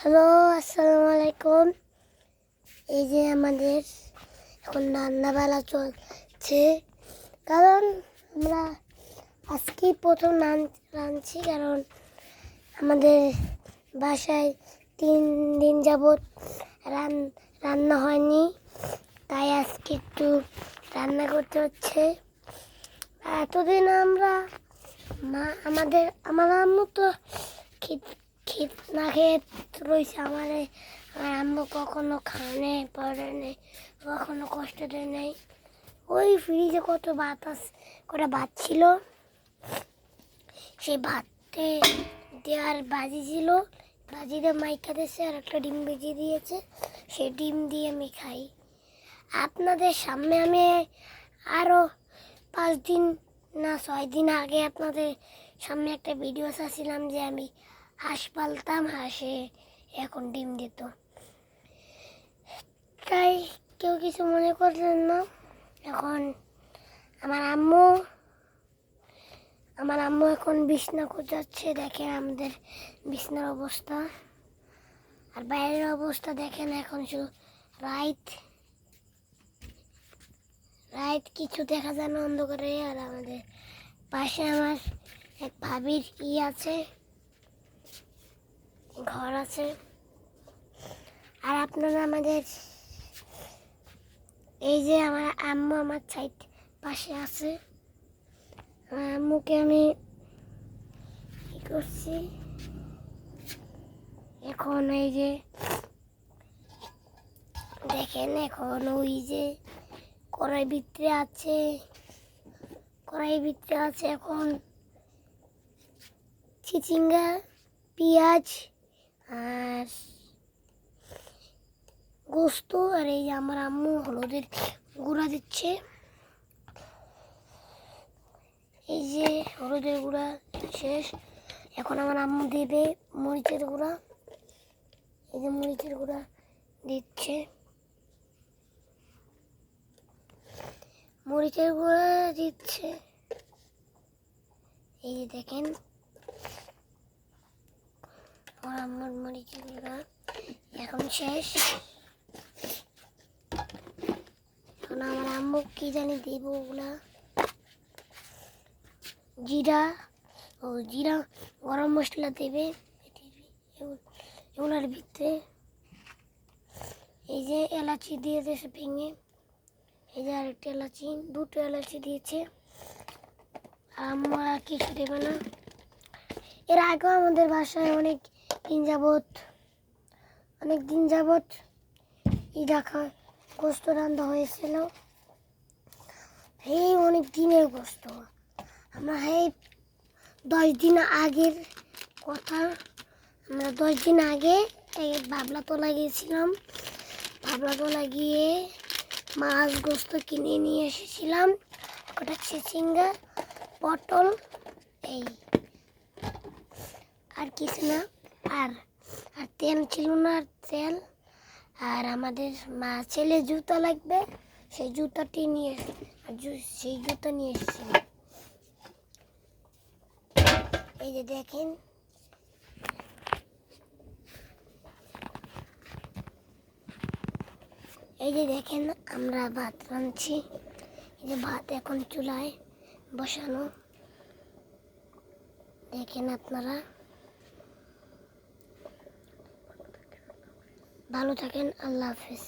Hello, আসসালামু আলাইকুম। এই যে আমাদের এখন রান্নাবেলা চলছে, কারণ আমরা আজকেই প্রথম রাঁধছি, কারণ আমাদের বাসায় 3 দিন যাবৎ রান্না হয়নি, তাই আজকে একটু রান্না করতে হচ্ছে। এতদিন আমরা আমার আম্মু তো খিদ না খেয়ে রয়েছে। আমার আম্মু কখনো খানে পরে নেই, কখনো কষ্ট দেয় নেই। ওই ফ্রিজে কত করে ভাত ছিল, সেই ভাতে দেওয়ার বাজি ছিল, বাজিতে মাইকা দিয়েছে আর একটা ডিম ভেজে দিয়েছে, সেই ডিম দিয়ে আমি খাই। আপনাদের সামনে আমি আরও 5 দিন না 6 দিন আগে আপনাদের সামনে একটা ভিডিও ছাড়ছিলাম যে আমি হাঁস পালতাম, হাঁসে এখন ডিম দিত। তাই কেউ কিছু মনে করলেন না। এখন আমার আম্মু এখন বিছনা খুঁজাচ্ছে। দেখেন আমাদের বিছনার অবস্থা, আর বাইরের অবস্থা দেখেন। এখন শুধু রাইট কিছু দেখা যায় না অন্ধকারে। আর আমাদের পাশে আমার এক ভাবির আছে, ঘর আছে। আর আপনারা আমাদের এই যে আমার আম্মু আমার সাইড পাশে আছে। আমার আম্মুকে আমি কি করছি এখন, এই যে দেখেন, এখন ওই যে কড়াই ভিতরে আছে এখন চিচিঙ্গা, পেঁয়াজ আর গোস্ত। আর এই যে আমার আম্মু হলুদের গুঁড়া দিচ্ছে। এই যে হলুদের গুঁড়া শেষ, এখন আমার আম্মু দেবে মরিচের গুঁড়া। এই যে মরিচের গুঁড়া দিচ্ছে, এই যে দেখেন আমার আম্মুর মরিচের গুঁড়া এখন শেষ। এখন আমার আম্মু কি জানি দিব, ওগুলা জিরা গরম মশলা দেবে এগুলার ভিতরে। এই যে এলাচি দিয়ে দিয়েছে ভেঙে, এই যে আরেকটা এলাচি, 2টো এলাচি দিয়েছে। আম্মু আর কিছু দেবে না। এর আগেও আমাদের বাসায় অনেক দিন যাবৎ গোস্ত রান্না হয়েছিল। এই অনেক দিনের গোস্ত, আমরা 10 দিন আগের কথা। আমরা 10 দিন আগে বাবলা তোলা গিয়েছিলাম। বাবলা তোলা গিয়ে মাছ গোস্ত কিনে নিয়ে এসেছিলাম, ওটা চিচিঙ্গা, পটল, এই আর কিছু না। আর তেল ছিল না, তেল। আর আমাদের ছেলে জুতা লাগবে, সেই জুতাটি নিয়ে এসেছিল। এই যে দেখেন, আমরা ভাত রাঁধছি। এই যে ভাত এখন চুলায় বসানো, দেখেন আপনারা। ভালো থাকেন, আল্লাহ হাফেজ।